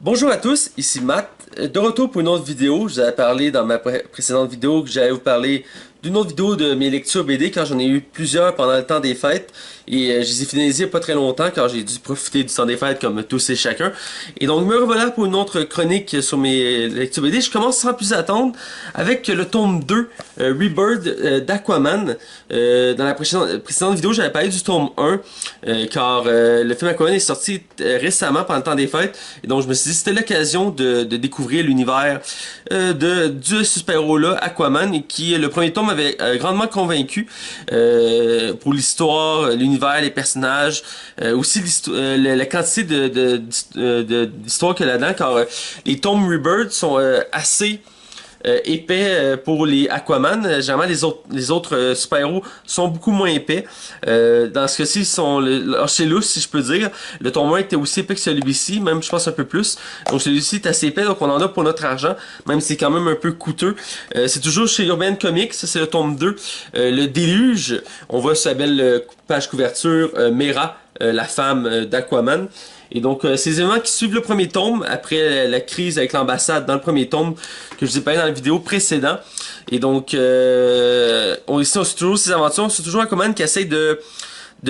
Bonjour à tous, ici Matt, de retour pour une autre vidéo. Je vous avais parlé dans ma précédente vidéo que j'allais vous parler d'une autre vidéo de mes lectures BD quand j'en ai eu plusieurs pendant le temps des fêtes et je les ai finalisées pas très longtemps car j'ai dû profiter du temps des fêtes comme tous et chacun. Et donc me revoilà pour une autre chronique sur mes lectures BD. Je commence sans plus attendre avec le tome 2, Rebirth d'Aquaman. Dans la précédente vidéo, j'avais parlé du tome 1 car le film Aquaman est sorti récemment pendant le temps des fêtes et donc je me suis dit c'était l'occasion de découvrir l'univers du super-héros là, Aquaman, et qui le premier tome m'avait grandement convaincu pour l'histoire, l'univers, les personnages, aussi la quantité d'histoire qu'il y a là-dedans, car les tomes Rebirth sont assez épais pour les Aquaman. Généralement, les autres super-héros sont beaucoup moins épais. Dans ce cas-ci, ils sont chez lousse, si je peux dire. Le tome 1 était aussi épais que celui-ci, même je pense un peu plus. Donc celui-ci est assez épais, donc on en a pour notre argent, même si c'est quand même un peu coûteux. C'est toujours chez Urban Comics, ça c'est le tome 2. Le Déluge, on voit sa belle page couverture, Mera, la femme d'Aquaman. Et donc, ces événements qui suivent le premier tome, après la crise avec l'ambassade dans le premier tome, que je vous ai parlé dans la vidéo précédente. Et donc, on suit toujours ces aventures, c'est toujours Aquaman qui essaye de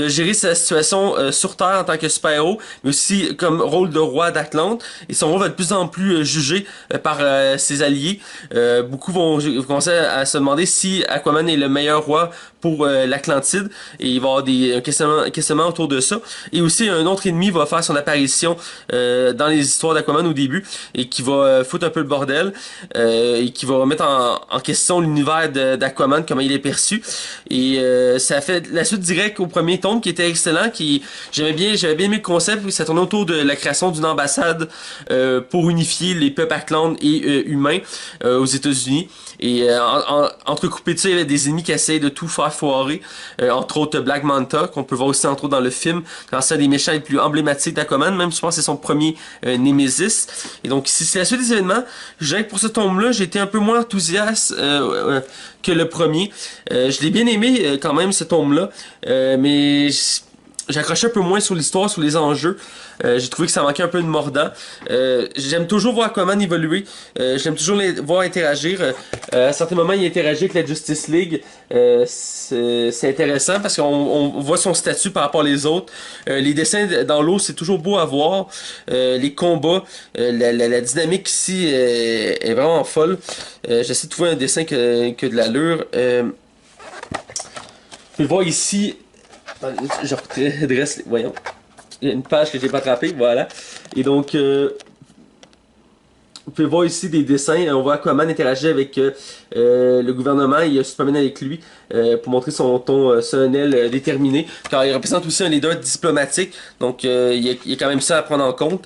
gérer sa situation sur Terre en tant que super-héros, mais aussi comme rôle de roi d'Atlante. Et son rôle va de plus en plus jugé par ses alliés. Beaucoup vont commencer à se demander si Aquaman est le meilleur roi pour l'Atlantide. Et il va y avoir des questionnements autour de ça. Et aussi, un autre ennemi va faire son apparition dans les histoires d'Aquaman au début et qui va foutre un peu le bordel et qui va remettre en question l'univers d'Aquaman, comment il est perçu. Et ça fait la suite directe au premier tome qui était excellent, qui j'avais bien aimé le concept, ça tournait autour de la création d'une ambassade pour unifier les peuples Atlantes et humains aux États-Unis. Et entrecoupé de ça, il y avait des ennemis qui essayaient de tout faire foirer, entre autres Black Manta, qu'on peut voir aussi entre autres dans le film, quand c'est un des méchants les plus emblématiques d'Aquaman, même je pense que c'est son premier Némésis. Et donc si c'est la suite des événements, je dirais que pour ce tome-là, j'ai été un peu moins enthousiaste que le premier. Je l'ai bien aimé quand même ce tome-là, mais j'ai accroché un peu moins sur l'histoire, sur les enjeux. J'ai trouvé que ça manquait un peu de mordant. J'aime toujours voir Aquaman évoluer. J'aime toujours les voir interagir. À certains moments, il interagit avec la Justice League. C'est intéressant parce qu'on voit son statut par rapport aux autres. Les dessins dans l'eau, c'est toujours beau à voir. Les combats, la dynamique ici est vraiment folle. J'essaie de trouver un dessin que de l'allure. Vous pouvez voir ici, je redresse, voyons, il y a une page que j'ai pas attrapée, voilà. Et donc, vous pouvez voir ici des dessins, on voit Aquaman interagir avec le gouvernement et il y a Superman avec lui pour montrer son ton solennel déterminé, car il représente aussi un leader diplomatique, donc il y a quand même ça à prendre en compte.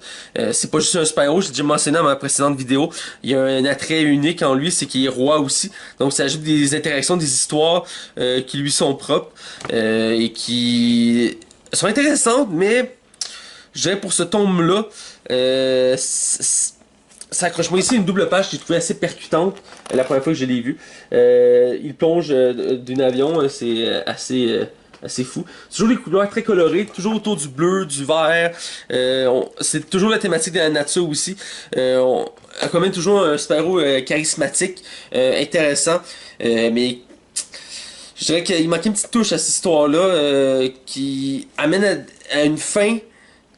C'est pas juste un super-héros, j'ai déjà mentionné dans ma précédente vidéo, il y a un attrait unique en lui, c'est qu'il est roi aussi, donc ça ajoute des interactions, des histoires qui lui sont propres et qui sont intéressantes, mais je dirais pour ce tome-là, ça accroche. Moi ici une double page que j'ai trouvé assez percutante la première fois que je l'ai vu. Il plonge d'un avion, c'est assez fou. C'est toujours des couleurs très colorées, toujours autour du bleu, du vert. C'est toujours la thématique de la nature aussi. On Aquaman est toujours un super-héros charismatique, intéressant, mais je dirais qu'il manquait une petite touche à cette histoire-là qui amène à une fin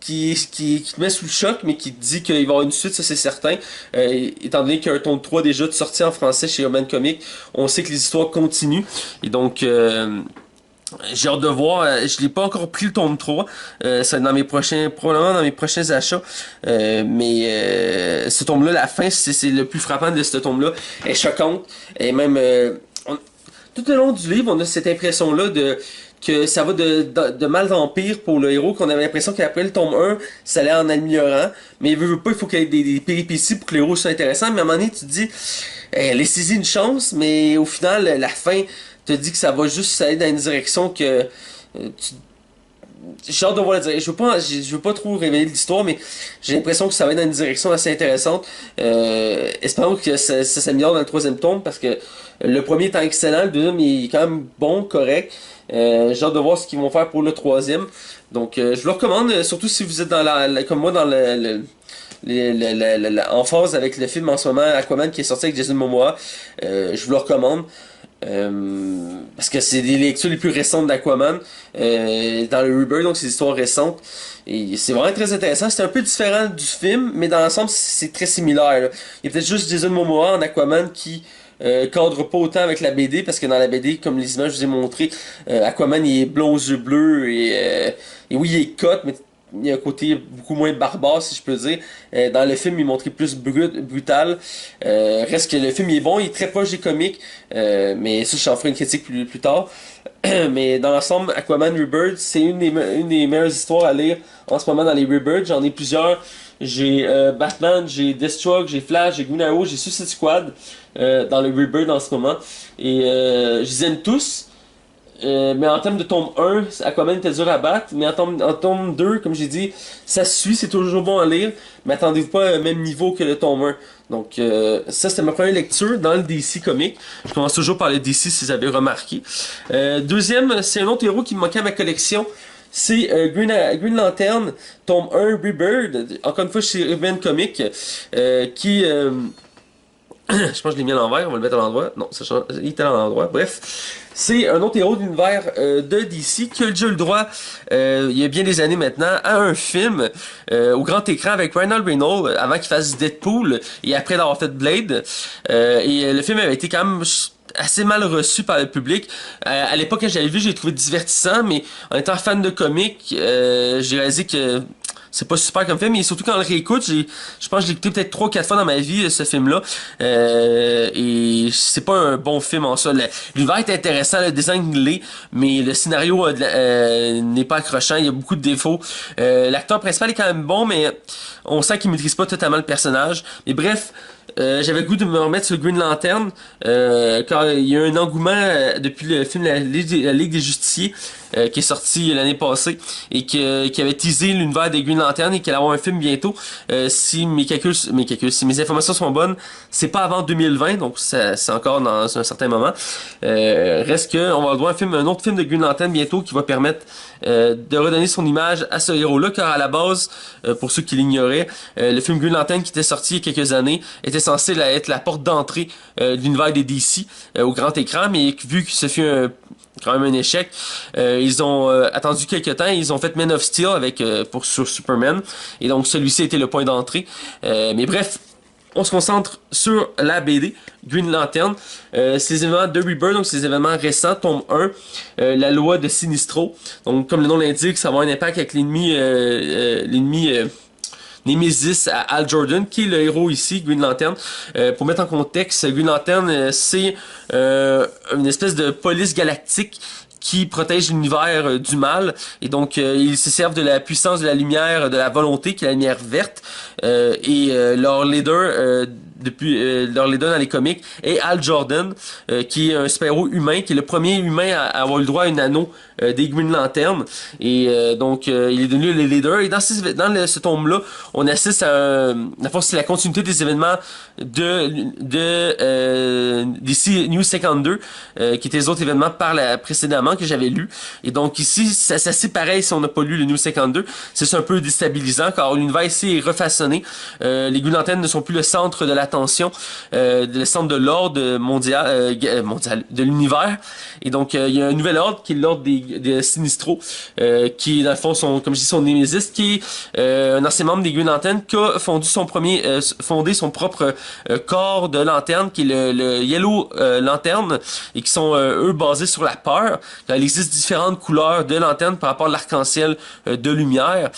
qui te met sous le choc, mais qui te dit qu'il va y avoir une suite, ça c'est certain. Étant donné qu'il y a un tome 3 déjà de sorti en français chez Urban Comics, on sait que les histoires continuent. Et donc, j'ai hâte de voir. Je l'ai pas encore pris le tome 3. Ça va être dans mes prochains, probablement dans mes prochains achats. Mais ce tome-là, la fin, c'est le plus frappant de ce tome-là. Elle est choquante. Et même, tout le long du livre, on a cette impression-là que ça va de mal en pire pour le héros, qu'on avait l'impression qu'après le tome 1, ça allait en améliorant. Mais veut pas, il faut qu'il y ait des péripéties pour que le héros soit intéressant. Mais à un moment donné, tu te dis, laissez-y une chance, mais au final, la fin te dit que ça va juste aller dans une direction que j'ai hâte de voir la direction. Je veux pas trop révéler l'histoire, mais j'ai l'impression que ça va être dans une direction assez intéressante. Espérons que ça s'améliore dans le troisième tome, parce que le premier étant excellent, le deuxième est quand même bon, correct. J'ai hâte de voir ce qu'ils vont faire pour le troisième. Donc, je vous le recommande, surtout si vous êtes dans comme moi, dans en phase avec le film en ce moment, Aquaman, qui est sorti avec Jason Momoa. Je vous le recommande. Parce que c'est des lectures les plus récentes d'Aquaman dans le Rebirth, donc c'est des histoires récentes. Et c'est vraiment très intéressant. C'est un peu différent du film, mais dans l'ensemble, c'est très similaire, là. Il y a peut-être juste Jason Momoa en Aquaman qui cadre pas autant avec la BD, parce que dans la BD, comme les images que je vous ai montré, Aquaman il est blond aux yeux bleus et oui, il est cut, mais il y a un côté beaucoup moins barbare, si je peux dire. Dans le film, il est montré plus brutal. Reste que le film il est bon, il est très proche des comics, mais ça, j'en ferai une critique plus tard. Mais dans l'ensemble, Aquaman Rebirth, c'est une des meilleures histoires à lire en ce moment dans les Rebirth. J'en ai plusieurs. J'ai Batman, j'ai Deathstroke, j'ai Flash, j'ai Green Arrow, j'ai Suicide Squad dans le Rebirth en ce moment. Et je les aime tous. Mais en termes de tome 1, Aquaman était dur à battre. Mais en tome 2, comme j'ai dit, ça se suit, c'est toujours bon à lire. Mais attendez-vous pas au même niveau que le tome 1. Donc ça, c'était ma première lecture dans le DC Comics. Je commence toujours par le DC si vous avez remarqué. Deuxième, c'est un autre héros qui me manquait à ma collection. C'est Green Lantern, tome 1, Rebirth. Encore une fois, chez Urban Comics. Qui... je pense que je l'ai mis à l'envers, on va le mettre à l'endroit. Non, ça change, il était à l'endroit. Bref, c'est un autre héros d'univers de DC qui a déjà eu le droit, il y a bien des années maintenant, à un film au grand écran avec Ryan Reynolds avant qu'il fasse Deadpool et après d'avoir fait Blade. Et le film avait été quand même assez mal reçu par le public. À l'époque quand j'avais vu, j'ai trouvé divertissant, mais en étant fan de comics, j'ai réalisé que c'est pas super comme film, mais surtout quand on le réécoute, je pense que je l'ai écouté peut-être 3 4 fois dans ma vie, ce film-là. Et c'est pas un bon film en soi. L'univers est intéressant, le design l'est, mais le scénario n'est pas accrochant, il y a beaucoup de défauts. L'acteur principal est quand même bon, mais on sent qu'il maîtrise pas totalement le personnage. Mais bref, j'avais le goût de me remettre sur Green Lantern, car il y a un engouement depuis le film la Ligue des Justiciers, qui est sorti l'année passée et qui avait teasé l'univers des Green Lantern et qu'il allait avoir un film bientôt. Si mes informations sont bonnes, c'est pas avant 2020, donc c'est encore dans un certain moment. Reste que on va avoir un autre film de Green Lantern bientôt qui va permettre de redonner son image à ce héros-là, car à la base, pour ceux qui l'ignoraient, le film Green Lantern qui était sorti il y a quelques années était censé être la porte d'entrée de l'univers des DC au grand écran, mais vu que ce fut quand même un échec, ils ont attendu quelques temps, ils ont fait Man of Steel sur Superman, et donc celui-ci était le point d'entrée. Mais bref, on se concentre sur la BD Green Lantern. Ces événements de Rebirth, donc ces événements récents, tome 1, la loi de Sinistro. Donc comme le nom l'indique, ça va avoir un impact avec l'ennemi Nemesis à Hal Jordan, qui est le héros ici, Green Lantern. Pour mettre en contexte, Green Lantern, c'est une espèce de police galactique qui protège l'univers du mal, et donc ils se servent de la puissance de la lumière, de la volonté, qui est la lumière verte, et leur leader leur leader dans les comics est Hal Jordan, qui est un super-héros humain, qui est le premier humain à avoir eu le droit à un anneau des Green Lantern, et donc il est devenu le leader. Et dans ce tome-là, on assiste à c'est la continuité des événements de DC New 52, qui étaient les autres événements précédemment que j'avais lu. Et donc ici, c'est assez pareil si on n'a pas lu le New 52. C'est un peu déstabilisant, car l'univers ici est refaçonné. Les Green Lantern ne sont plus le centre de l'attention, le centre de l'ordre mondial de l'univers. Et donc il y a un nouvel ordre qui est l'ordre des Sinistro, qui dans le fond comme je dis, son Nemesis, qui est un ancien membre des Green Lantern, qui a fondé son propre corps de lanterne, qui est le Yellow Lantern, et qui sont eux basés sur la peur. Il existe différentes couleurs de lanterne par rapport à l'arc-en-ciel de lumière,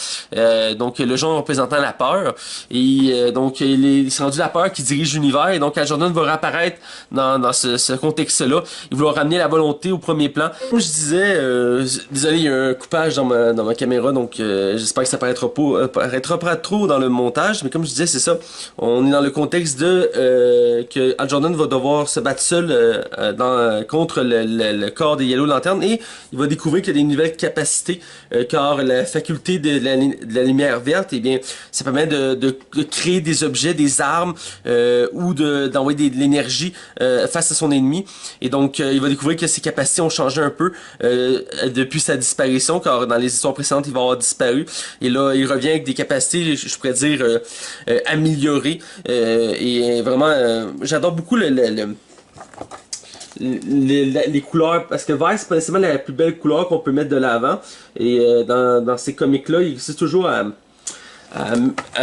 donc le jaune représentant la peur, et donc il s'est rendu la peur qui dirige l'univers, et donc Hal Jordan va réapparaître dans ce contexte-là. Il va ramener la volonté au premier plan. Comme je disais, désolé, il y a un coupage dans ma caméra, donc j'espère que ça paraîtra pas trop dans le montage, mais comme je disais, c'est ça. On est dans le contexte que Hal Jordan va devoir se battre seul contre le corps des Yellow Lantern, et il va découvrir qu'il y a des nouvelles capacités, car la faculté de la lumière verte, eh bien, ça permet de créer des objets, des armes, ou d'envoyer de l'énergie face à son ennemi. Et donc, il va découvrir que ses capacités ont changé un peu depuis sa disparition, car dans les histoires précédentes, il va avoir disparu. Et là, il revient avec des capacités, je pourrais dire, améliorées. Et vraiment, j'adore beaucoup les couleurs, parce que vert c'est pas nécessairement la plus belle couleur qu'on peut mettre de l'avant, et dans ces comics là il réussit toujours à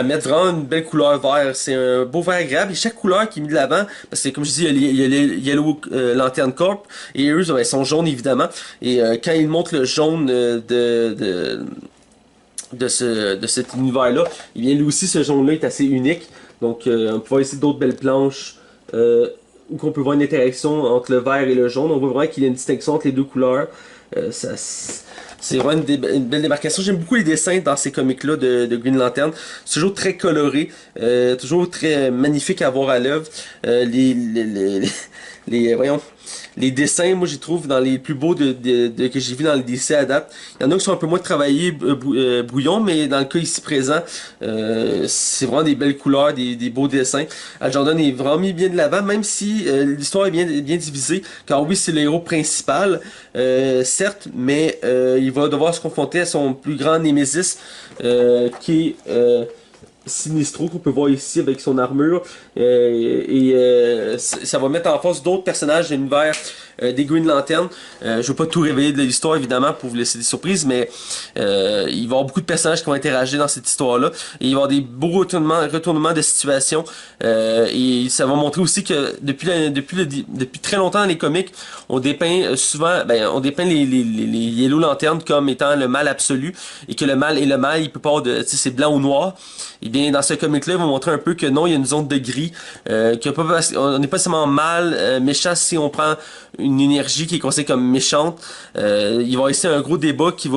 mettre vraiment une belle couleur vert. C'est un beau vert agréable, et chaque couleur qui est mise de l'avant, parce que comme je dis, il y a les Yellow Lantern Corp, et eux ils sont jaunes évidemment, et quand ils montrent le jaune de cet univers là, et bien lui aussi ce jaune là est assez unique. Donc on peut voir ici d'autres belles planches où qu'on peut voir une interaction entre le vert et le jaune. On voit vraiment qu'il y a une distinction entre les deux couleurs. C'est vraiment une belle démarcation. J'aime beaucoup les dessins dans ces comics-là de Green Lantern. C'est toujours très coloré, toujours très magnifique à voir à l'œuvre. Voyons, les dessins, moi, j'y trouve dans les plus beaux que j'ai vu dans les DC à date. Il y en a qui sont un peu moins travaillés, brouillons, mais dans le cas ici présent, c'est vraiment des belles couleurs, des beaux dessins. Al Jordan est vraiment mis bien de l'avant, même si l'histoire est bien divisée. Car oui, c'est le héros principal, certes, mais il va devoir se confronter à son plus grand némésis, qui est Sinestro, qu'on peut voir ici avec son armure, ça va mettre en face d'autres personnages de l'univers des Green Lantern. Je ne vais pas tout révéler de l'histoire évidemment pour vous laisser des surprises, mais il va y avoir beaucoup de personnages qui vont interagir dans cette histoire-là, et il va y avoir des beaux retournements de situation, et ça va montrer aussi que depuis très longtemps dans les comics, on dépeint souvent, on dépeint les Yellow Lantern comme étant le mal absolu, et que le mal est le mal, il peut pas avoir de, tu sais, c'est blanc ou noir. Et bien dans ce comic-là, ils vont montrer un peu que non, il y a une zone de gris, on n'est pas seulement mal, méchant si on prend une énergie qui est considérée comme méchante. Il va y avoir ici un gros débat qui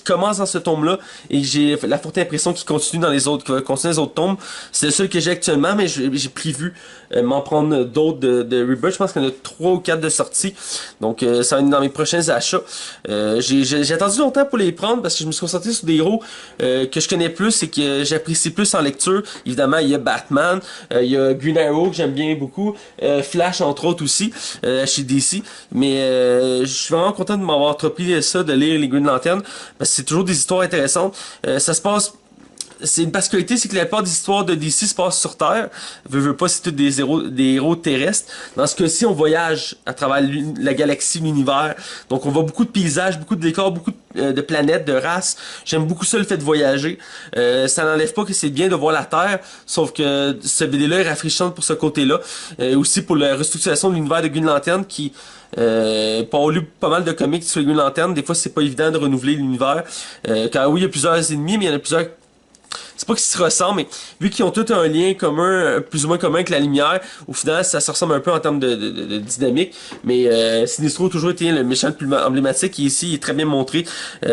commence dans ce tome-là, et j'ai la forte impression qu'il continue dans les autres, qu'il va continuer les autres tomes. C'est le seul que j'ai actuellement, mais j'ai prévu m'en prendre d'autres de Rebirth. Je pense qu'il y en a 3 ou 4 de sortie. Donc ça va être dans mes prochains achats. J'ai attendu longtemps pour les prendre parce que je me suis concentré sur des héros que je connais plus et que j'apprécie plus en lecture. Évidemment, il y a Batman, il y a Green Arrow que j'aime bien beaucoup, Flash entre autres aussi, chez DC. Mais je suis vraiment content de m'avoir entrepris ça, de lire les Green Lantern, parce que c'est toujours des histoires intéressantes. Ça se passe, c'est une particularité, c'est que la plupart des histoires de DC se passent sur Terre. Veux pas, c'est tous des héros terrestres. Dans ce cas-ci, on voyage à travers la galaxie, l'univers. Donc on voit beaucoup de paysages, beaucoup de décors, beaucoup de planètes, de races. J'aime beaucoup ça, le fait de voyager. Ça n'enlève pas que c'est bien de voir la Terre, sauf que ce BD-là est rafraîchissant pour ce côté-là. Aussi pour la restructuration de l'univers de Green Lantern qui... pour avoir lu pas mal de comics sur les Green Lantern, des fois c'est pas évident de renouveler l'univers. Car oui, il y a plusieurs ennemis, mais il y en a plusieurs. C'est pas qu'ils se ressemblent, mais vu qu'ils ont tous un lien commun, plus ou moins commun avec la lumière, au final, ça se ressemble un peu en termes de dynamique. Mais Sinestro a toujours été le méchant le plus emblématique, et ici, il est très bien montré.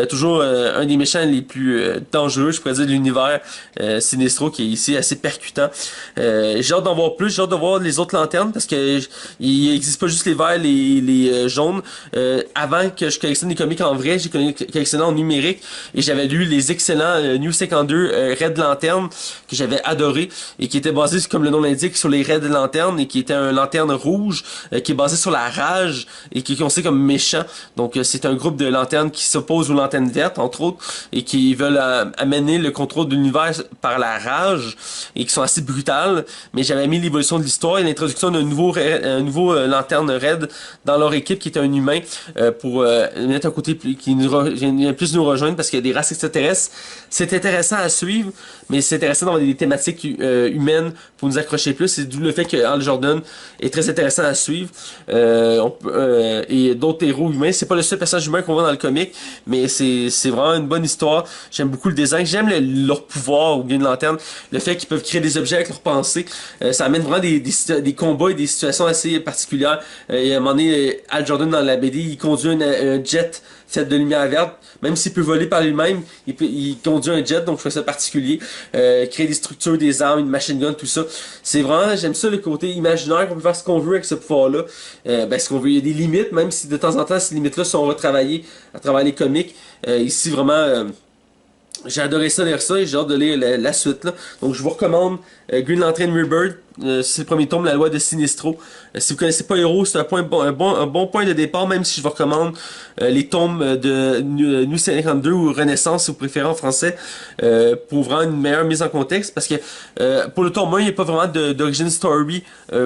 Toujours un des méchants les plus dangereux, je pourrais dire, de l'univers. Sinestro, qui est ici assez percutant. J'ai hâte d'en voir plus, j'ai hâte de voir les autres lanternes, parce que il existe pas juste les verts, les jaunes. Avant que je collectionne des comics en vrai, j'ai collectionné en numérique, et j'avais lu les excellents New 52 Red Lantern, que j'avais adoré, et qui était basé, comme le nom l'indique, sur les Red Lantern, et qui était un lanterne rouge, qui est basé sur la rage, et qui est considéré comme méchant. Donc c'est un groupe de lanternes qui s'oppose aux lanternes vertes, entre autres, et qui veulent amener le contrôle de l'univers par la rage, et qui sont assez brutales. Mais j'avais mis l'évolution de l'histoire et l'introduction d'un nouveau lanterne Red dans leur équipe, qui est un humain, pour mettre un côté qui vient plus nous rejoindre, parce qu'il y a des races extraterrestres. C'est intéressant à suivre, mais c'est intéressant d'avoir des thématiques humaines pour nous accrocher plus. C'est d'où le fait que Hal Jordan est très intéressant à suivre. Et d'autres héros humains, c'est pas le seul personnage humain qu'on voit dans le comic, mais c'est vraiment une bonne histoire. J'aime beaucoup le design, j'aime leur pouvoir au Green Lantern, le fait qu'ils peuvent créer des objets avec leur pensée. Ça amène vraiment des combats et des situations assez particulières. Il y a un moment donné, Hal Jordan dans la BD, il conduit un jet fait de lumière verte, même s'il peut voler par lui-même, il conduit un jet, donc je trouve ça particulier. Créer des structures, des armes, une machine gun, tout ça. C'est vraiment, j'aime ça, le côté imaginaire, qu'on peut faire ce qu'on veut avec ce pouvoir-là. Ce qu'on veut, il y a des limites, même si de temps en temps, ces limites-là sont retravaillées à travers les comics. Ici, vraiment... j'ai adoré ça, lire ça, et j'ai hâte de lire la suite, là. Donc je vous recommande Green Lantern Rebirth, c'est le premier tome, la loi de Sinestro. Si vous connaissez pas Héros, c'est un bon point de départ, même si je vous recommande les tomes de New 52 ou Renaissance, si vous préférez en français, pour vraiment une meilleure mise en contexte, parce que pour le tome 1, il n'y a pas vraiment d'origine story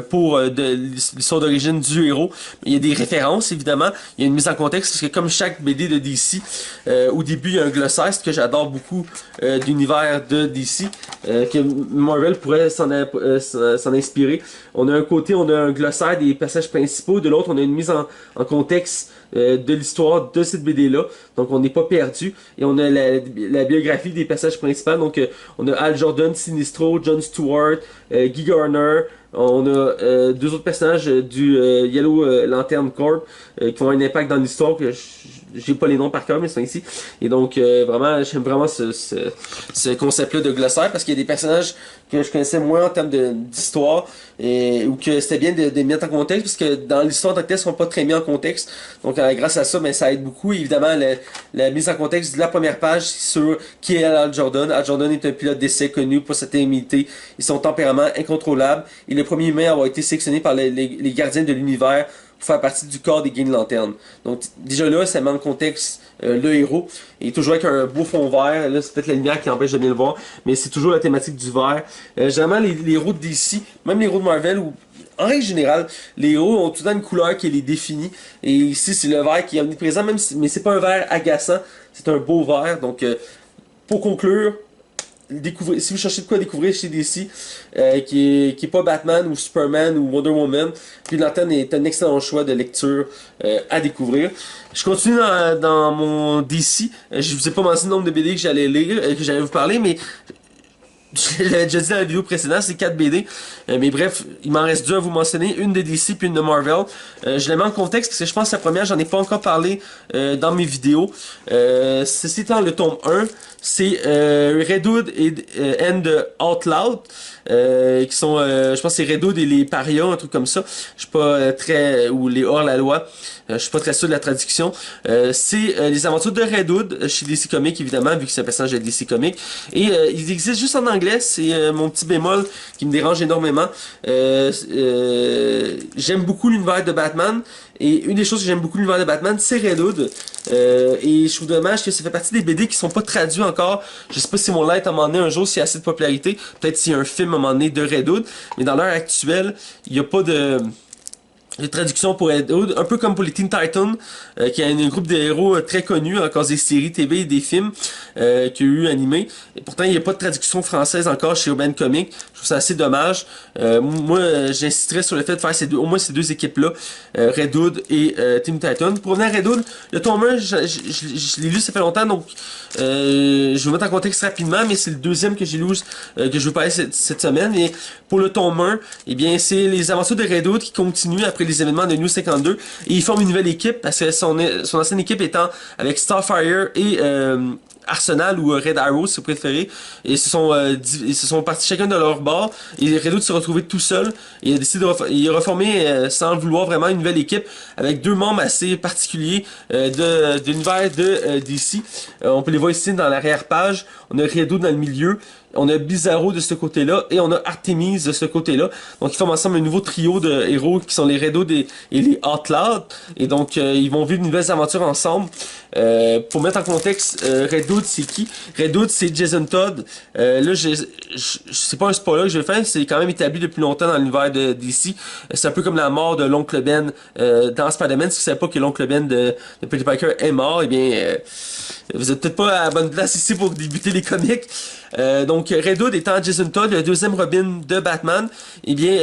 pour l'histoire d'origine du héros. Il y a des références, évidemment, il y a une mise en contexte, parce que comme chaque BD de DC, au début, il y a un glossaire, ce que j'adore beaucoup d'univers de DC, que Marvel pourrait s'en inspirer. On a un côté, on a un glossaire des passages principaux, de l'autre, on a une mise en contexte de l'histoire de cette BD-là. Donc, on n'est pas perdu. Et on a la biographie des passages principaux. Donc, on a Hal Jordan, Sinestro, John Stewart, Guy Garner. On a deux autres personnages du Yellow Lantern Corps qui ont un impact dans l'histoire que j'ai pas les noms par cœur mais ils sont ici. Et donc vraiment j'aime vraiment ce concept-là de glossaire parce qu'il y a des personnages que je connaissais moins en termes d'histoire et ou que c'était bien de mettre en contexte parce que dans l'histoire de ils sont pas très mis en contexte. Donc grâce à ça, ben, ça aide beaucoup. Et évidemment, la mise en contexte de la première page sur qui est Hal Jordan. Hal Jordan est un pilote d'essai connu pour sa témérité et son tempérament incontrôlable. Il est le premier humain à avoir été sélectionné par les gardiens de l'univers pour faire partie du corps des Green Lantern. Donc déjà là, ça met en contexte le héros. Il est toujours avec un beau fond vert. Là, c'est peut-être la lumière qui empêche de bien le voir, mais c'est toujours la thématique du vert. Généralement, les héros de DC, même les héros de Marvel, ou en règle générale, les héros ont tout le temps une couleur qui les définit. Et ici, c'est le vert qui est omniprésent, même si, mais c'est pas un vert agaçant, c'est un beau vert. Donc, pour conclure, si vous cherchez de quoi découvrir chez DC, qui est pas Batman ou Superman ou Wonder Woman, Green Lantern est un excellent choix de lecture à découvrir. Je continue dans mon DC. Je vous ai pas mentionné le nombre de BD que j'allais lire, que j'allais vous parler, mais je l'avais déjà dit dans la vidéo précédente, c'est 4 BD. Mais bref, il m'en reste deux à vous mentionner, une de DC puis une de Marvel. Je les mets en contexte parce que je pense que la première, j'en ai pas encore parlé dans mes vidéos. Ceci étant le tome 1, c'est Red Hood et End Out Loud. Qui sont, je pense que c'est Red Hood et les Parias, un truc comme ça. Je suis pas ou les hors-la-loi. Je suis pas très sûr de la traduction. C'est les aventures de Red Hood chez DC Comics, évidemment, vu que c'est un personnage de DC Comics. Et il existe juste en anglais, c'est mon petit bémol qui me dérange énormément. J'aime beaucoup l'univers de Batman. Et une des choses que j'aime beaucoup l'univers de Batman, c'est Red Hood. Et je trouve dommage que ça fait partie des BD qui sont pas traduits encore. Je sais pas si mon light à un moment donné un jour s'il y a assez de popularité. Peut-être s'il y a un film à un moment donné de Red Hood. Mais dans l'heure actuelle, il n'y a pas de traduction pour Red Hood, un peu comme pour les Teen Titans, qui est un groupe de héros très connu à cause des séries TV et des films qu'il y a eu animés. Et pourtant, il n'y a pas de traduction française encore chez Urban Comics. Je trouve ça assez dommage. Moi, j'insisterais sur le fait de faire au moins ces deux équipes-là, Red Hood et Teen Titans. Pour revenir à Red Hood, le tome 1, je l'ai lu ça fait longtemps, donc je vais vous mettre en contexte rapidement, mais c'est le deuxième que j'ai lu, que je veux parler cette semaine. Et pour le tome 1, eh bien, c'est les aventures de Red Hood qui continuent après les événements de New 52 et ils forment une nouvelle équipe parce que son ancienne équipe étant avec Starfire et Arsenal ou Red Arrow si vous préférez et ils se sont partis chacun de leur bord et Red Hood s'est retrouvé tout seul et il a décidé de reformer sans le vouloir vraiment une nouvelle équipe avec deux membres assez particuliers de l'univers de DC. On peut les voir ici dans l'arrière-page. On a Red Hood dans le milieu. On a Bizarro de ce côté-là et on a Artemis de ce côté-là. Donc ils forment ensemble un nouveau trio de héros qui sont les Red Hood et les Outlaws. Et donc ils vont vivre de nouvelles aventures ensemble. Pour mettre en contexte, Red Hood c'est qui? Red Hood c'est Jason Todd. Là c'est pas un spoiler que je vais faire, c'est quand même établi depuis longtemps dans l'univers de DC. C'est un peu comme la mort de l'oncle Ben dans Spider-Man. Si vous savez pas que l'oncle Ben de Peter Parker est mort, eh bien vous êtes peut-être pas à la bonne place ici pour débuter les comics. Donc Red Hood étant Jason Todd, le deuxième Robin de Batman, eh bien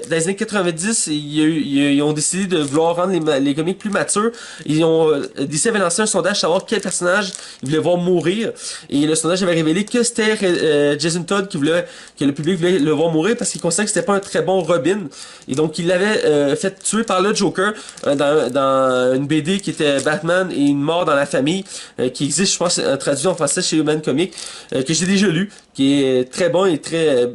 dans les années 90, ils ont décidé de vouloir rendre les comics plus matures. DC avait lancé un sondage pour savoir quel personnage ils voulaient voir mourir. Et le sondage avait révélé que c'était Jason Todd que le public voulait le voir mourir parce qu'il considérait que c'était pas un très bon Robin. Et donc il l'avait fait tuer par le Joker dans une BD qui était Batman et une mort dans la famille qui existe, je pense, traduit en français chez Human Comics, que j'ai déjà lu, qui est très bon et très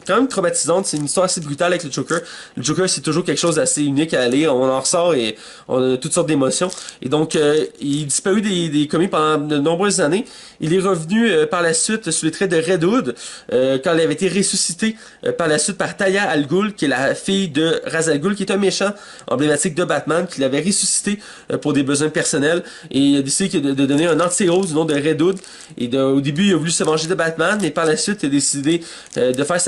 quand même traumatisante. C'est une histoire assez brutale avec le Joker. Le Joker, c'est toujours quelque chose d'assez unique à lire. On en ressort et on a toutes sortes d'émotions. Et donc, il disparut des comics pendant de nombreuses années. Il est revenu par la suite sous les traits de Red Hood, quand il avait été ressuscité par la suite par Talia al Ghul, qui est la fille de Ra's al Ghul, qui est un méchant emblématique de Batman, qui l'avait ressuscité pour des besoins personnels. Et il a décidé de donner un anti-héros du nom de Red Hood. Et au début, il a voulu se venger de Batman, mais par la suite, il a décidé de faire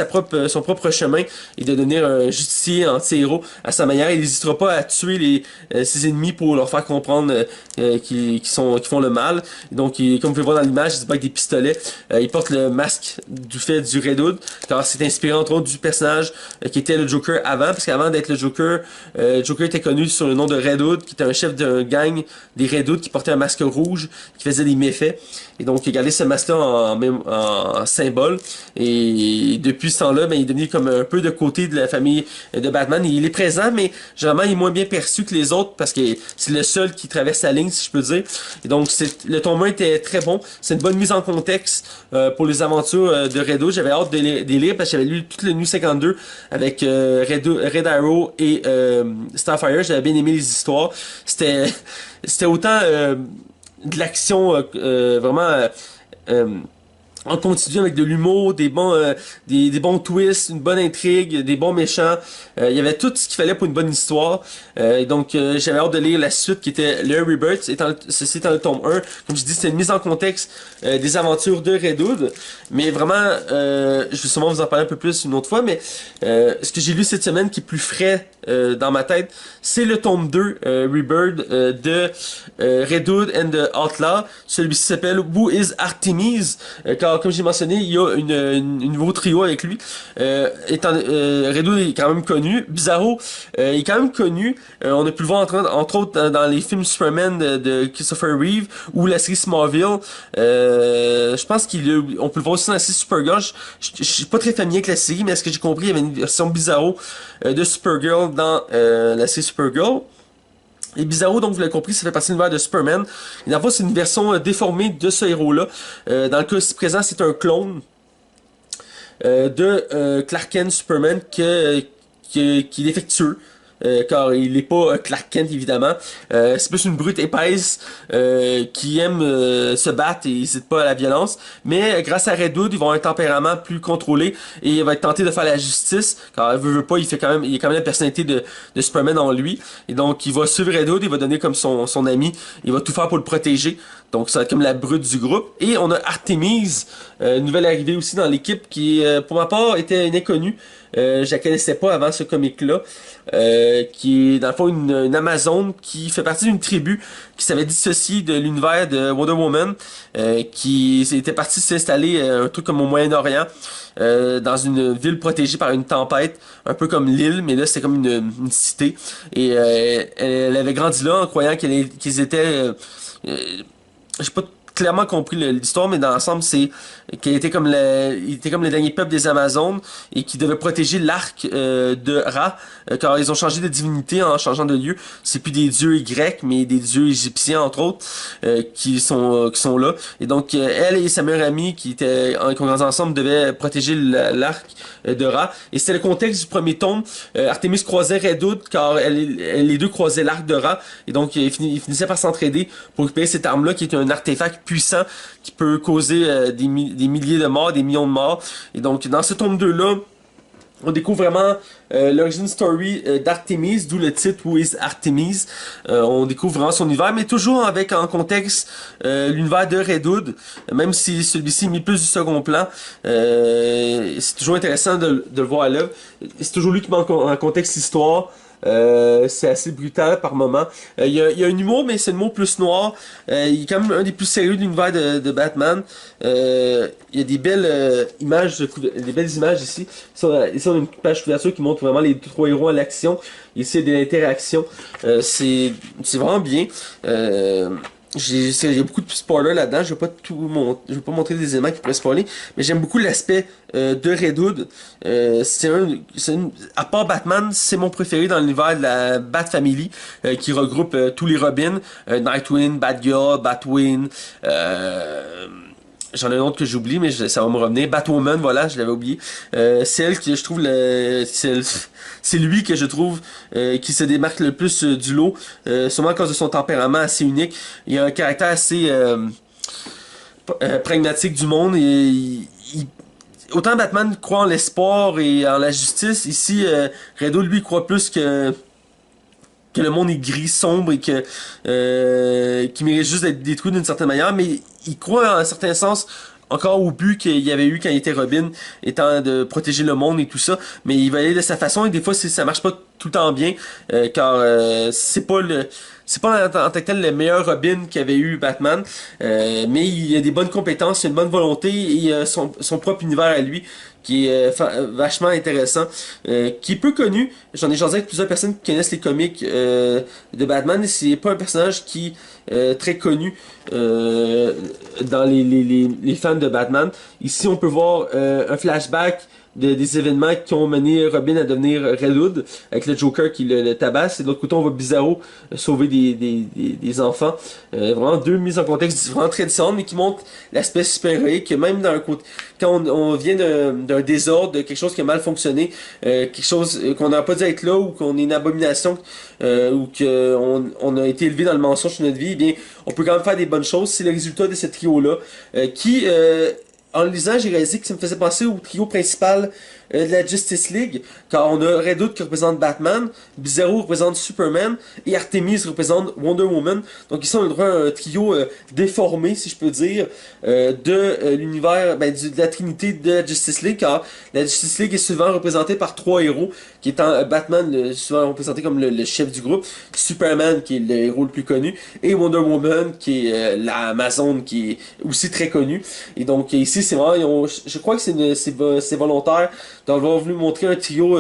son propre chemin et de devenir un justicier anti-héros à sa manière. Il n'hésitera pas à tuer ses ennemis pour leur faire comprendre qu'ils font le mal. Et donc, comme vous pouvez voir dans l'image, il se bat avec des pistolets. Il porte le masque du fait du Red Hood, car c'est inspiré entre autres du personnage qui était le Joker avant, parce qu'avant d'être le Joker était connu sur le nom de Red Hood, qui était un chef d'un gang des Red Hood qui portait un masque rouge, qui faisait des méfaits. Et donc, il a gardé ce masque-là en symbole. Et depuis ce temps-là, ben, il est devenu comme un peu de côté de la famille de Batman. Il est présent, mais généralement, il est moins bien perçu que les autres parce que c'est le seul qui traverse la ligne, si je peux dire. Et donc, le tome 1 était très bon. C'est une bonne mise en contexte pour les aventures de Red Hood. J'avais hâte de les lire parce que j'avais lu toute le New 52 avec Red Arrow et Starfire. J'avais bien aimé les histoires. C'était autant de l'action vraiment en continu avec de l'humour, des bons twists, une bonne intrigue, des bons méchants. Il y avait tout ce qu'il fallait pour une bonne histoire. Donc j'avais hâte de lire la suite qui était le Rebirth, ceci étant le tome 1. Comme je dis, c'était une mise en contexte des aventures de Red Hood. Mais vraiment, je vais sûrement vous en parler un peu plus une autre fois, mais ce que j'ai lu cette semaine qui est plus frais dans ma tête, c'est le tome 2, Rebirth, de Red Hood and the Outlaw. Celui-ci s'appelle Who is Artemis? Car comme j'ai mentionné, il y a un nouveau trio avec lui. Red Hood est quand même connu. Bizarro est quand même connu. On a pu le voir entre autres dans les films Superman de Christopher Reeve ou la série Smallville. Je pense on peut le voir aussi dans la série Supergirl. Je suis pas très familier avec la série, mais à ce que j'ai compris, il y avait une version Bizarro de Supergirl dans la série Supergirl. Et Bizarro, donc vous l'avez compris, ça fait partie de l'univers de Superman. Et dans le fond, c'est une version déformée de ce héros-là. Dans le cas ici présent, c'est un clone de Clark Kent Superman qui est défectueux. Car il n'est pas Clark Kent évidemment. C'est plus une brute épaisse qui aime se battre et n'hésite pas à la violence. Mais grâce à Red Hood, ils vont avoir un tempérament plus contrôlé et il va être tenté de faire la justice. Car il veut pas, il a quand même la personnalité de Superman en lui. Et donc il va suivre Red Hood, il va donner comme son ami, il va tout faire pour le protéger. Donc ça va être comme la brute du groupe. Et on a Artemis, nouvelle arrivée aussi dans l'équipe qui pour ma part était une inconnue. Je la connaissais pas avant ce comic-là. Qui est dans le fond une Amazone qui fait partie d'une tribu qui s'avait dissocié de l'univers de Wonder Woman, qui était partie s'installer un truc comme au Moyen-Orient, dans une ville protégée par une tempête, un peu comme l'île, mais là c'était comme une cité. Et elle avait grandi là en croyant qu'ils étaient j'ai pas clairement compris l'histoire, mais dans l'ensemble, c'est qu'il était il était comme le dernier peuple des Amazones et qui devait protéger l'arc de Ra, car ils ont changé de divinité en changeant de lieu. C'est plus des dieux grecs, mais des dieux égyptiens entre autres qui sont là. Et donc elle et sa meilleure amie qui grandissaient ensemble devaient protéger l'arc de Ra. Et c'était le contexte du premier tome. Artemis croisait Red Hood car les deux croisaient l'arc de Ra et donc ils finissaient par s'entraider pour récupérer cette arme-là qui est un artefact puissant qui peut causer des milliers de morts, des millions de morts. Et donc dans ce tome 2-là, on découvre vraiment l'origin story d'Artemis, d'où le titre Who is Artemis. On découvre vraiment son univers, mais toujours avec en contexte l'univers de Red Hood, même si celui-ci est mis plus du second plan. C'est toujours intéressant de le voir à l'œuvre. C'est toujours lui qui met en contexte l'histoire. C'est assez brutal par moment. Il y a un humour, mais c'est un humour plus noir. Il est quand même un des plus sérieux de l'univers de Batman. Il y a des belles images, des belles images ici. Ici, on a une page couverture qui montre vraiment les trois héros à l'action. Ici, il y a de l'interaction. C'est vraiment bien. Il y a beaucoup de spoilers là-dedans, je vais pas montrer des éléments qui pourraient spoiler, mais j'aime beaucoup l'aspect de Red Hood. À part Batman, c'est mon préféré dans l'univers de la Bat Family, qui regroupe tous les Robins, Nightwing, Batgirl, Batwing, j'en ai un autre que j'oublie, mais ça va me revenir. Batwoman, voilà, je l'avais oublié. C'est elle que je trouve c'est lui que je trouve qui se démarque le plus du lot, sûrement à cause de son tempérament assez unique. Il a un caractère assez pragmatique du monde et autant Batman croit en l'espoir et en la justice, ici Red Hood lui croit plus que le monde est gris, sombre et qu'il mérite juste d'être détruit d'une certaine manière, mais il croit en un certain sens encore au but qu'il y avait eu quand il était Robin, étant de protéger le monde et tout ça, mais il va aller de sa façon et des fois ça marche pas tout le temps bien, car c'est pas en tant que tel le meilleur Robin qu'avait eu Batman, mais il a des bonnes compétences, il a une bonne volonté et il a son propre univers à lui qui est vachement intéressant, qui est peu connu. J'en ai jasé avec plusieurs personnes qui connaissent les comics de Batman et c'est pas un personnage qui est très connu dans les fans de Batman. Ici, on peut voir un flashback des événements qui ont mené Robin à devenir Red Hood avec le Joker qui le tabasse et de l'autre côté on voit Bizarro sauver des enfants, vraiment deux mises en contexte vraiment très différentes mais qui montrent l'aspect super-héroïque que même dans un côté quand on vient d'un désordre, de quelque chose qui a mal fonctionné, quelque chose qu'on n'a pas dû être là ou qu'on est une abomination ou qu'on a été élevé dans le mensonge sur notre vie, eh bien on peut quand même faire des bonnes choses. C'est le résultat de ce trio là qui en le lisant, j'ai réalisé que ça me faisait penser au trio principal de la Justice League, car on a Red Hood qui représente Batman, Bizarro représente Superman, et Artemis représente Wonder Woman. Donc ici, on a droit à un trio déformé, si je peux dire, de l'univers, de la trinité de la Justice League, car la Justice League est souvent représentée par trois héros, qui étant Batman, souvent représenté comme le chef du groupe, Superman, qui est le héros le plus connu, et Wonder Woman, qui est la Amazone, qui est aussi très connue. Et donc ici, c'est vraiment, je crois que c'est volontaire d'avoir voulu montrer un trio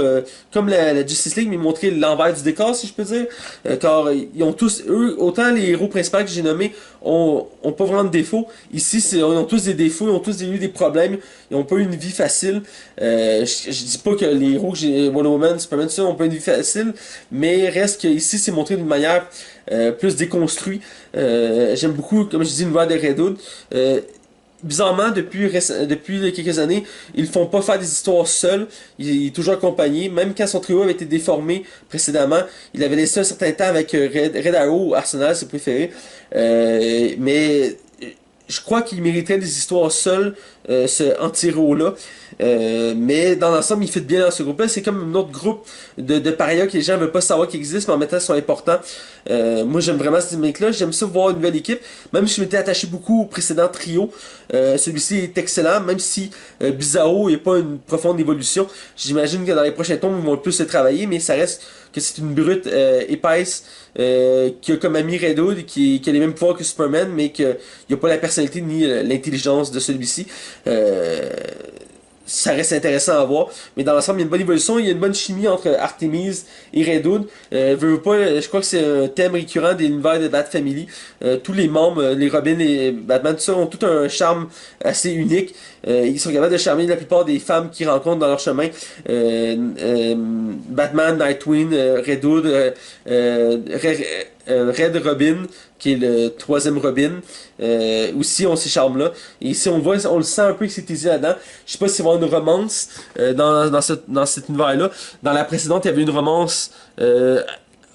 comme la Justice League, mais montrer l'envers du décor, si je peux dire. Car ils ont tous, eux, autant les héros principaux que j'ai nommés ont pas vraiment de défauts. Ici, ils ont tous des défauts, ils ont tous eu des problèmes, ils ont pas eu une vie facile. Je dis pas que les héros que j'ai, Wonder Woman, Superman, ça, ont pas eu une vie facile, mais reste que ici, c'est montré d'une manière plus déconstruite. J'aime beaucoup, comme je dis, l'univers de Red Hood. Bizarrement, depuis quelques années, ils font pas faire des histoires seuls. Il est toujours accompagné. Même quand son trio avait été déformé précédemment, il avait laissé un certain temps avec Red Arrow ou Arsenal, ses préférés. Mais je crois qu'il mériterait des histoires seules, ce anti-héros-là. Mais dans l'ensemble, il fit bien dans ce groupe-là. C'est comme un autre groupe de parias que les gens veulent pas savoir qu'ils existent, mais en même temps, ils sont importants. Moi, j'aime vraiment ce mec-là. J'aime ça voir une nouvelle équipe. Même si je m'étais attaché beaucoup au précédent trio, celui-ci est excellent, même si Bizarro n'est pas une profonde évolution. J'imagine que dans les prochains tomes, ils vont plus se travailler, mais ça reste que c'est une brute épaisse qui a comme ami Red Hood, qui a les mêmes pouvoirs que Superman, mais qu'il n'y a pas la personnalité ni l'intelligence de celui-ci. Ça reste intéressant à voir, mais dans l'ensemble, il y a une bonne évolution, il y a une bonne chimie entre Artemis et Red Hood. Je crois que c'est un thème récurrent des univers de Bat Family. Tous les membres, les Robin et Batman, tout ça, ont tout un charme assez unique. Ils sont capables de charmer la plupart des femmes qu'ils rencontrent dans leur chemin. Batman, Nightwing, Red Hood, Red Robin, qui est le troisième Robin. Aussi, on ces charmes-là. Et ici, on le sent un peu que c'est teasé là-dedans. Je sais pas s'il va y avoir une romance dans cet univers-là. Dans la précédente, il y avait une romance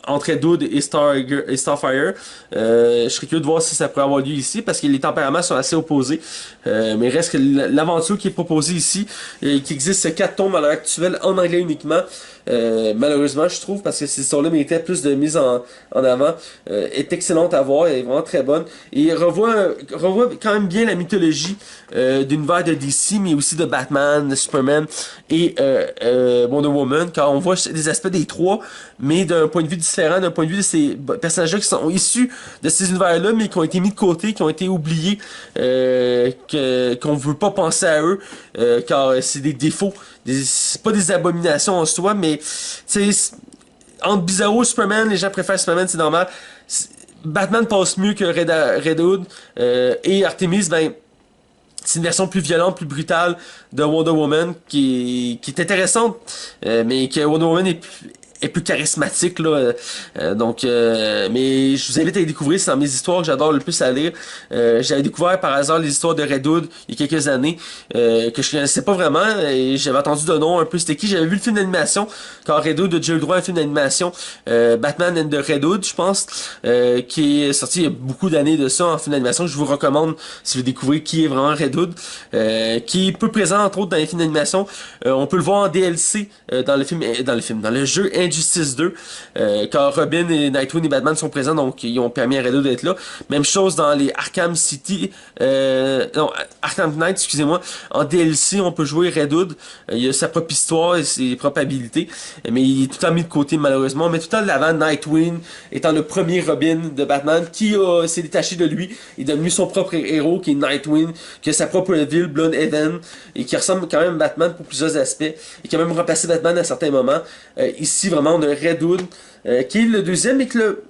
entre Red Hood et Starfire. Je serais curieux de voir si ça pourrait avoir lieu ici, parce que les tempéraments sont assez opposés. Mais reste que l'aventure qui est proposée ici, qui existe 4 tomes à l'heure actuelle en anglais uniquement, malheureusement je trouve, parce que cette histoire-là méritait plus de mise en avant, est excellente à voir, elle est vraiment très bonne, et revoit quand même bien la mythologie d'univers de DC, mais aussi de Batman, de Superman et Wonder Woman, car on voit des aspects des trois, mais d'un point de vue différent, d'un point de vue de ces personnages-là qui sont issus de ces univers-là, mais qui ont été mis de côté, qui ont été oubliés, qu'on veut pas penser à eux, car c'est des défauts, c'est pas des abominations en soi, mais tu sais, entre Bizarro et Superman, les gens préfèrent Superman, c'est normal. Batman passe mieux que Red Hood, et Artemis, ben c'est une version plus violente, plus brutale de Wonder Woman qui est intéressante, mais que Wonder Woman est plus charismatique là. Mais je vous invite à les découvrir, c'est dans mes histoires que j'adore le plus à lire. J'avais découvert par hasard les histoires de Red Hood il y a quelques années, que je connaissais pas vraiment, et j'avais entendu de nom un peu c'était qui. J'avais vu le film d'animation quand Red Hood a déjà eu le droit à un film d'animation, Batman and the Red Hood, je pense, qui est sorti il y a beaucoup d'années de ça en film d'animation. Je vous recommande si vous découvrez qui est vraiment Red Hood, qui est peu présent entre autres dans les films d'animation. On peut le voir en DLC dans le jeu Injustice 2, quand Robin et Nightwing et Batman sont présents, donc ils ont permis à Red Hood d'être là. Même chose dans les Arkham City, non, Arkham Knight, excusez-moi. En DLC, on peut jouer Red Hood. Il a sa propre histoire et ses propres habilités, mais il est tout le temps mis de côté malheureusement. Mais tout le temps de l'avant, Nightwing étant le premier Robin de Batman qui s'est détaché de lui, est devenu son propre héros qui est Nightwing, qui a sa propre ville, Bloodhaven, et qui ressemble quand même à Batman pour plusieurs aspects, et qui a même remplacé Batman à certains moments. Ici, vraiment, on a Red Hood, qui est le deuxième, et que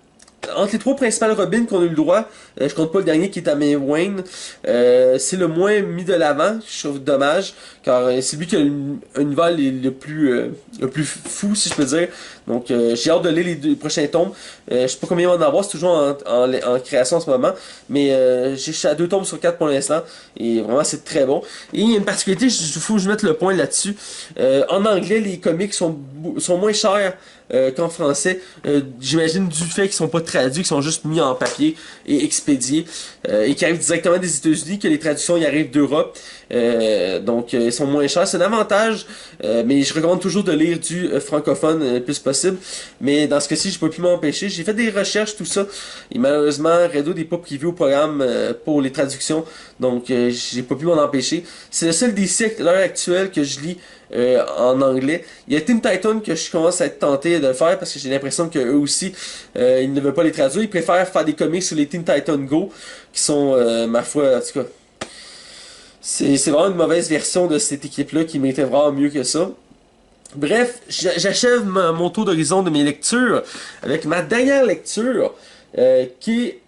entre les trois principales Robins qu'on a eu le droit, je compte pas le dernier qui est à May Wayne, c'est le moins mis de l'avant, je trouve dommage, car c'est lui qui a univers le plus fou, si je peux dire. Donc j'ai hâte de lire les deux prochains tomes. Je sais pas combien il va en avoir, c'est toujours en création en ce moment, mais je suis à 2 tomes sur 4 pour l'instant, et vraiment c'est très bon. Et il y a une particularité, il faut que je mette le point là-dessus. En anglais, les comics sont moins chers qu'en français. J'imagine du fait qu'ils sont pas traduits, qu'ils sont juste mis en papier et expédiés, et qui arrivent directement des États-Unis, que les traductions y arrivent d'Europe. Donc ils sont moins chers, c'est un avantage, mais je recommande toujours de lire du francophone le plus possible. Mais dans ce cas-ci, je peux plus m'empêcher. J'ai fait des recherches, tout ça, et malheureusement, Red Hood n'est pas privé au programme pour les traductions, donc j'ai pas pu m'en empêcher. C'est le seul DC à l'heure actuelle que je lis en anglais. Il y a Teen Titans que je commence à être tenté de le faire parce que j'ai l'impression qu'eux aussi, ils ne veulent pas les traduire. Ils préfèrent faire des comics sur les Teen Titans Go, qui sont, ma foi, en tout cas, c'est vraiment une mauvaise version de cette équipe-là qui méritait vraiment mieux que ça. Bref, j'achève mon tour d'horizon de mes lectures avec ma dernière lecture, qui est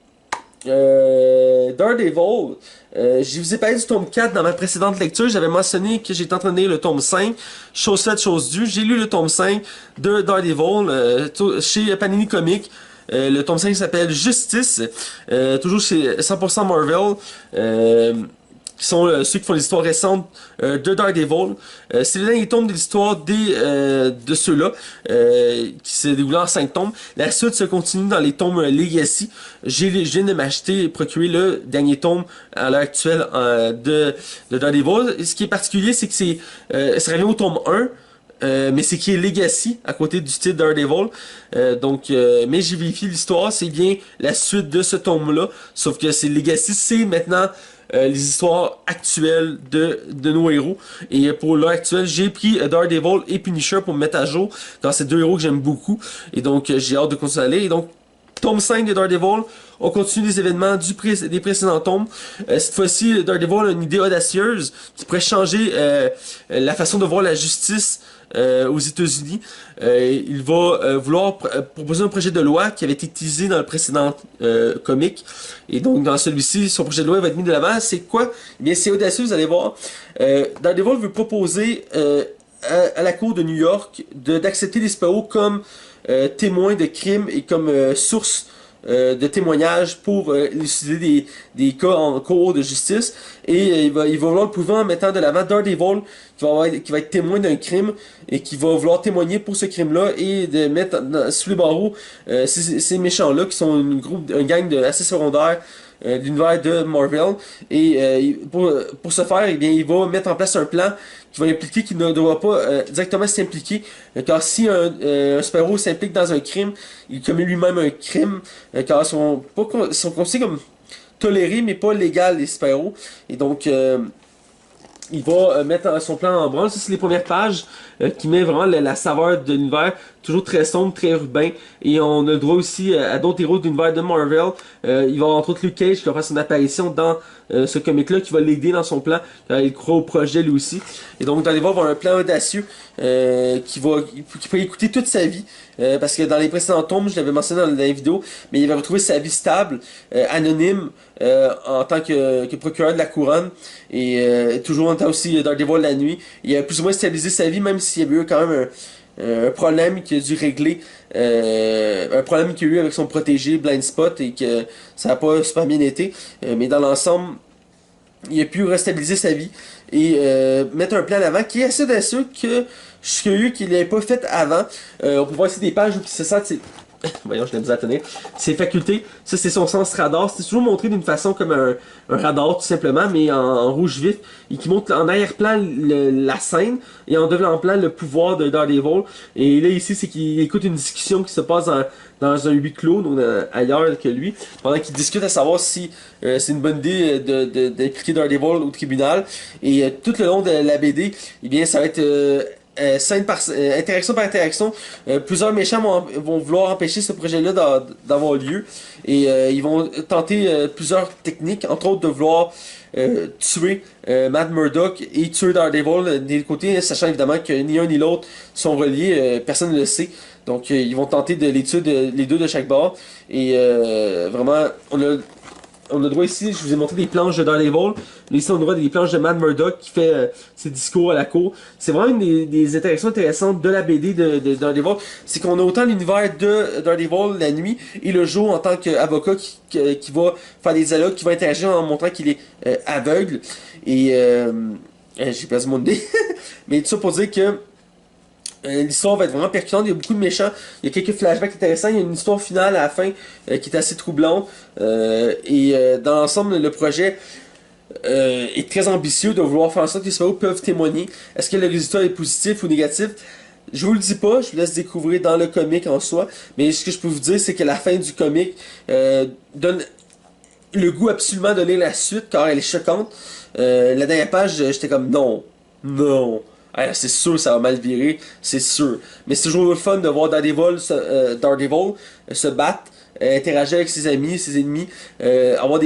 Daredevil. Je vous ai parlé du tome 4 dans ma précédente lecture. J'avais mentionné que j'étais en train de lire le tome 5. Chose faite, chose due. J'ai lu le tome 5 de Daredevil chez Panini Comics. Le tome 5 s'appelle Justice. Toujours chez 100% Marvel. Qui sont ceux qui font les histoires récentes de Daredevil. C'est le dernier tome de l'histoire de ceux-là, qui s'est déroulé en 5 tomes. La suite se continue dans les tomes Legacy. Je viens de m'acheter et procurer le dernier tome à l'heure actuelle de Daredevil. Et ce qui est particulier, c'est que ça revient au tome 1. Mais c'est qui est Legacy à côté du titre Daredevil. Mais j'ai vérifié l'histoire, c'est bien la suite de ce tome-là. Sauf que c'est Legacy, c'est maintenant les histoires actuelles de nos héros. Et pour l'heure actuelle, j'ai pris Daredevil et Punisher pour me mettre à jour, car c'est deux héros que j'aime beaucoup. Et donc j'ai hâte de continuer à aller. Et donc tome 5 de Daredevil, on continue les événements des précédents tomes. Cette fois-ci, Daredevil a une idée audacieuse qui pourrait changer la façon de voir la justice aux États-Unis. Il va vouloir proposer un projet de loi qui avait été utilisé dans le précédent comic. Et donc, dans celui-ci, son projet de loi va être mis de l'avant. C'est quoi? Eh bien, c'est audacieux, vous allez voir. Daredevil veut proposer à la cour de New York d'accepter les super-héros comme témoins de crimes et comme source de témoignages pour élucider des cas en cours de justice. Et il va vouloir le prouver en mettant de l'avant Daredevil qui va être témoin d'un crime et qui va vouloir témoigner pour ce crime-là et de mettre sous les barreaux ces méchants-là qui sont un gang assez secondaire de l'univers de Marvel. Et pour ce faire, eh bien, il va mettre en place un plan qui va impliquer qu'il ne doit pas directement s'impliquer, car si un super-héros s'implique dans un crime, il commet lui-même un crime, car ils sont considérés comme tolérés mais pas légal les super-héros. Et donc il va mettre son plan en branle. Ça, c'est les premières pages qui met vraiment la saveur de l'univers, toujours très sombre, très urbain. Et on a le droit aussi à d'autres héros de l'univers de Marvel. Il va y avoir entre autres Luke Cage qui va faire son apparition dans ce comic-là, qui va l'aider dans son plan. Il croit au projet lui aussi. Et donc, dans les voir, il va avoir un plan audacieux qui peut écouter toute sa vie. Parce que dans les précédents tomes, je l'avais mentionné dans la vidéo, mais il va retrouver sa vie stable, anonyme, en tant que procureur de la couronne, et toujours en tant aussi Daredevil la nuit. Il a plus ou moins stabilisé sa vie, même s'il y a eu quand même un problème qu'il a dû régler, un problème qu'il a eu avec son protégé Blind Spot et que ça n'a pas super bien été. Mais dans l'ensemble, il a pu restabiliser sa vie et mettre un plan à l'avant qui est assez audacieux que je suis curieux qu'il l'ait pas fait avant. On peut voir ici des pages où il se sent voyons, je l'ai mis à tenir. Ses facultés, ça c'est son sens radar. C'est toujours montré d'une façon comme un radar tout simplement, mais en rouge vif, et qui montre en arrière-plan la scène et en devant-plan le pouvoir de Daredevil. Et là ici, c'est qu'il écoute une discussion qui se passe dans un huis clos, donc ailleurs que lui, pendant qu'il discute à savoir si c'est une bonne idée d'impliquer Daredevil au tribunal. Et tout le long de la BD, eh bien, ça va être interaction par interaction, plusieurs méchants vont vouloir empêcher ce projet-là d'avoir lieu et ils vont tenter plusieurs techniques, entre autres de vouloir tuer Matt Murdock et tuer Daredevil des deux côtés, sachant évidemment que ni un ni l'autre sont reliés, personne ne le sait. Donc ils vont tenter de les tuer les deux de chaque bord et vraiment on a droit ici, je vous ai montré des planches de Daredevil. Ici, on a droit des planches de Matt Murdock qui fait ses discours à la cour. C'est vraiment une des interactions intéressantes de la BD de Daredevil. C'est qu'on a autant l'univers de Daredevil la nuit et le jour en tant qu'avocat qui va faire des dialogues, qui va interagir en montrant qu'il est aveugle. Et j'ai perdu mon idée. Mais tout ça pour dire que l'histoire va être vraiment percutante, il y a beaucoup de méchants, il y a quelques flashbacks intéressants, il y a une histoire finale à la fin qui est assez troublante. Dans l'ensemble, le projet est très ambitieux de vouloir faire en sorte que les super peuvent témoigner. Est-ce que le résultat est positif ou négatif? Je vous le dis pas, je vous laisse découvrir dans le comic en soi, mais ce que je peux vous dire, c'est que la fin du comic donne le goût absolument de lire la suite, car elle est choquante. La dernière page, j'étais comme non, non. Ah, c'est sûr ça va mal virer, c'est sûr. Mais c'est toujours le fun de voir Daredevil se battre, interagir avec ses amis, ses ennemis, avoir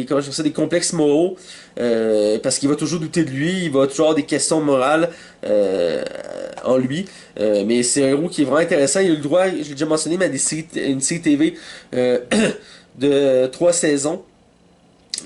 comment je dis ça, des complexes moraux, parce qu'il va toujours douter de lui, il va toujours avoir des questions morales en lui. Mais c'est un héros qui est vraiment intéressant. Il a eu le droit, je l'ai déjà mentionné, mais à une série TV de 3 saisons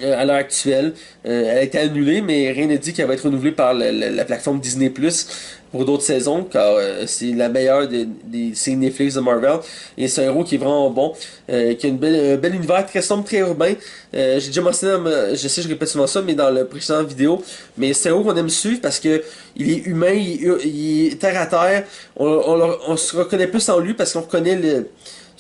à l'heure actuelle. Elle a été annulée, mais rien ne dit qu'elle va être renouvelée par la plateforme Disney Plus pour d'autres saisons, car c'est la meilleure des séries Netflix de Marvel. Et c'est un héros qui est vraiment bon, qui a un bel univers très sombre, très urbain. J'ai déjà mentionné, je sais, je répète souvent ça, mais dans le précédent vidéo, mais c'est un héros qu'on aime suivre parce que il est humain, il est terre à terre. On se reconnaît plus en lui parce qu'on reconnaît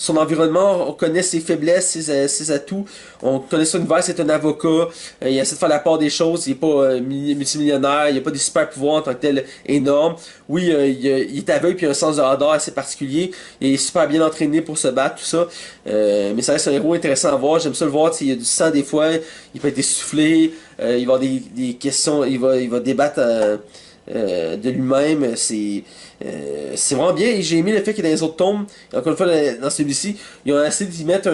son environnement, on connaît ses faiblesses, ses atouts, on connaît son univers, c'est un avocat, il essaie de faire la part des choses, il est pas multimillionnaire, il a pas des super pouvoirs en tant que tel énormes. Oui, il est aveugle puis il a un sens de radar assez particulier, il est super bien entraîné pour se battre, tout ça. Mais ça reste un héros intéressant à voir, j'aime ça le voir, il y a du sang des fois, il peut être essoufflé, il va avoir des questions, il va débattre de lui-même, c'est vraiment bien et j'ai aimé le fait que dans les autres tomes, encore une fois dans celui-ci, ils ont essayé d'y mettre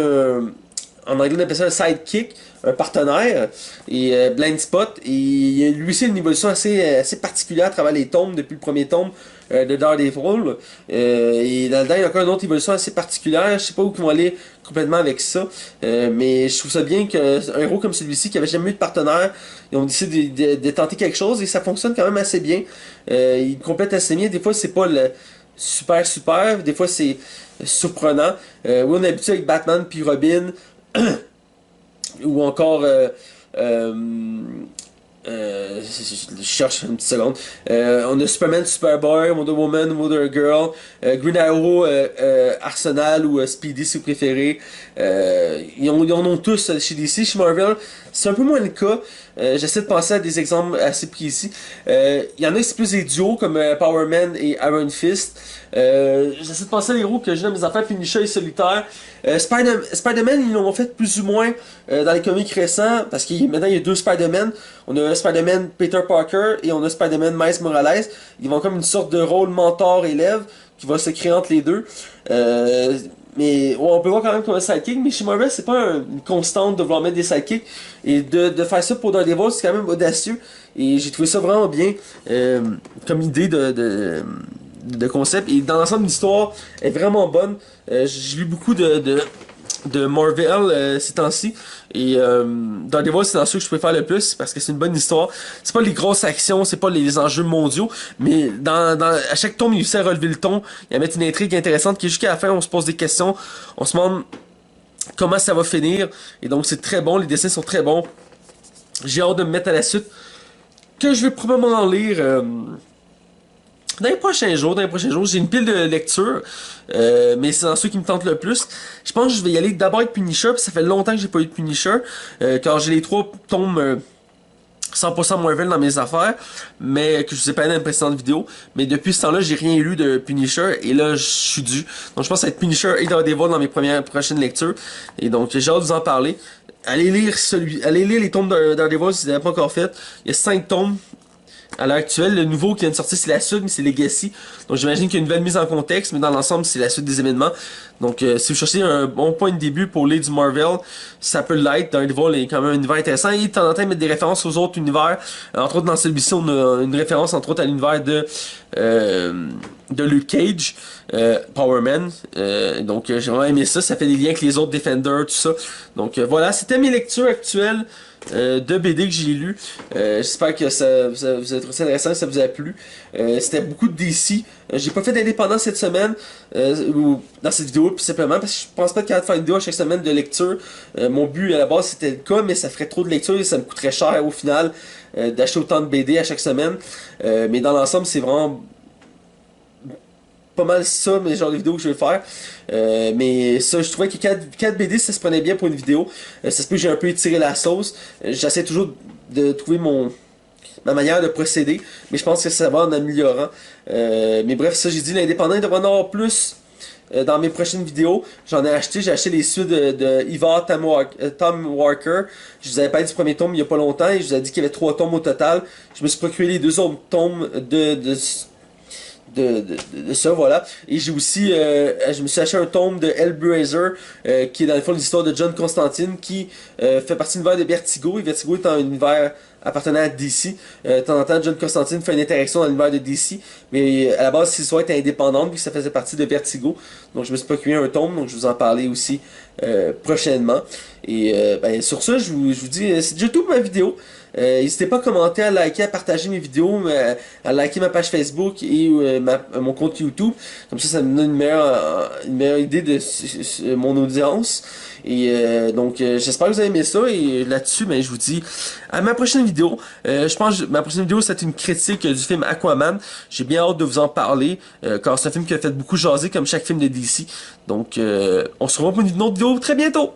en anglais on appelle ça un sidekick, un partenaire, et Blind Spot, et lui aussi a une évolution assez particulière à travers les tomes depuis le premier tome de Daredevil. Et là-dedans, il y a encore une autre évolution assez particulière, je sais pas où ils vont aller complètement avec ça, mais je trouve ça bien qu'un héros comme celui-ci, qui avait jamais eu de partenaire, ils ont décidé de tenter quelque chose, et ça fonctionne quand même assez bien. Il complète assez bien, des fois c'est pas le super, des fois c'est surprenant. Oui, on est habitué avec Batman puis Robin, ou encore je cherche une petite seconde. On a Superman, Superboy, Wonder Woman, Wonder Girl, Green Arrow, Arsenal ou Speedy si vous préférez. Ils en ont tous chez DC. Chez Marvel, c'est un peu moins le cas. J'essaie de penser à des exemples assez précis. Il y en a qui c'est plus des duos comme Power Man et Iron Fist. J'essaie de penser à des héros que j'ai dans mes affaires, Punisher et Solitaire. Spider-Man, ils l'ont fait plus ou moins dans les comics récents, parce qu'il maintenant il y a deux Spider-Man. On a Spider-Man Peter Parker et on a Spider-Man Miles Morales. Ils vont comme une sorte de rôle mentor-élève qui va se créer entre les deux. Mais on peut voir quand même comme un sidekick, mais chez Marvel c'est pas une constante de vouloir mettre des sidekicks, et de faire ça pour Daredevil c'est quand même audacieux, et j'ai trouvé ça vraiment bien comme idée de concept, et dans l'ensemble l'histoire est vraiment bonne. J'ai lu beaucoup de Marvel ces temps-ci. Et Daredevil, c'est dans ceux que je préfère le plus parce que c'est une bonne histoire. C'est pas les grosses actions, c'est pas les enjeux mondiaux, mais à chaque tome, il réussit à relever le ton, il y a mettre une intrigue intéressante qui est jusqu'à la fin, on se pose des questions, on se demande comment ça va finir. Et donc c'est très bon, les dessins sont très bons. J'ai hâte de me mettre à la suite, que je vais probablement lire dans les prochains jours. J'ai une pile de lecture, mais c'est dans ceux qui me tentent le plus. Je pense que je vais y aller d'abord avec Punisher, parce que ça fait longtemps que j'ai pas eu de Punisher, car j'ai les 3 tomes 100% Marvel dans mes affaires, mais que je vous ai parlé dans une précédente vidéo. Mais depuis ce temps-là, j'ai rien lu de Punisher, et là, je suis dû. Donc je pense être Punisher et Daredevil dans mes prochaines lectures, et donc j'ai hâte de vous en parler. Allez lire les tomes de Daredevil si vous n'avez pas encore fait. Il y a 5 tomes. À l'heure actuelle, le nouveau qui vient de sortir, c'est la suite, mais c'est Legacy. Donc j'imagine qu'il y a une nouvelle mise en contexte, mais dans l'ensemble, c'est la suite des événements. Donc si vous cherchez un bon point de début pour lire du Marvel, ça peut l'être. Daredevil est quand même un univers intéressant. Et de temps en temps, ils mettent des références aux autres univers. Entre autres, dans celui-ci, on a une référence entre autres à l'univers de Luke Cage, Power Man. Donc j'ai vraiment aimé ça. Ça fait des liens avec les autres Defenders, tout ça. Donc voilà, c'était mes lectures actuelles. De BD que j'ai lu. J'espère que ça vous a trouvé ça intéressant, que ça vous a plu. C'était beaucoup de DC. J'ai pas fait d'indépendant cette semaine, ou dans cette vidéo, tout simplement parce que je pense pas être capable de faire une vidéo à chaque semaine de lecture. Mon but à la base c'était le cas, mais ça ferait trop de lecture et ça me coûterait cher au final d'acheter autant de BD à chaque semaine. Mais dans l'ensemble, c'est vraiment pas mal ça, mais genre de vidéos que je vais faire. Mais ça, je trouvais que 4 BD, ça se prenait bien pour une vidéo. Ça se peut que j'ai un peu étiré la sauce. J'essaie toujours de trouver ma manière de procéder, mais je pense que ça va en améliorant. Mais bref, ça, j'ai dit, l'indépendant, il devrait en avoir plus dans mes prochaines vidéos. J'ai acheté les suites de Ivar Tom Walker. Je vous avais parlé du premier tome il y a pas longtemps et je vous ai dit qu'il y avait 3 tomes au total. Je me suis procuré les 2 autres tomes de ça, voilà. Et j'ai aussi, je me suis acheté un tome de Hellblazer, qui est dans le fond l'histoire de John Constantine, qui fait partie de l'univers de Vertigo, et Vertigo est un univers appartenant à DC. De temps en temps, John Constantine fait une interaction dans l'univers de DC, mais à la base, cette histoire était indépendante, puis ça faisait partie de Vertigo. Donc je me suis procuré un tome, donc je vous en parler aussi prochainement. Et ben, sur ça, je vous dis, c'est déjà tout pour ma vidéo. N'hésitez pas à commenter, à liker, à partager mes vidéos, à liker ma page Facebook et mon compte YouTube. Comme ça me donne une meilleure idée de mon audience. Et donc, j'espère que vous avez aimé ça. Et là-dessus, ben, je vous dis à ma prochaine vidéo. Je pense que ma prochaine vidéo, c'est une critique du film Aquaman. J'ai bien hâte de vous en parler, car c'est un film qui a fait beaucoup jaser, comme chaque film de DC. Donc, on se revoit pour une autre vidéo très bientôt.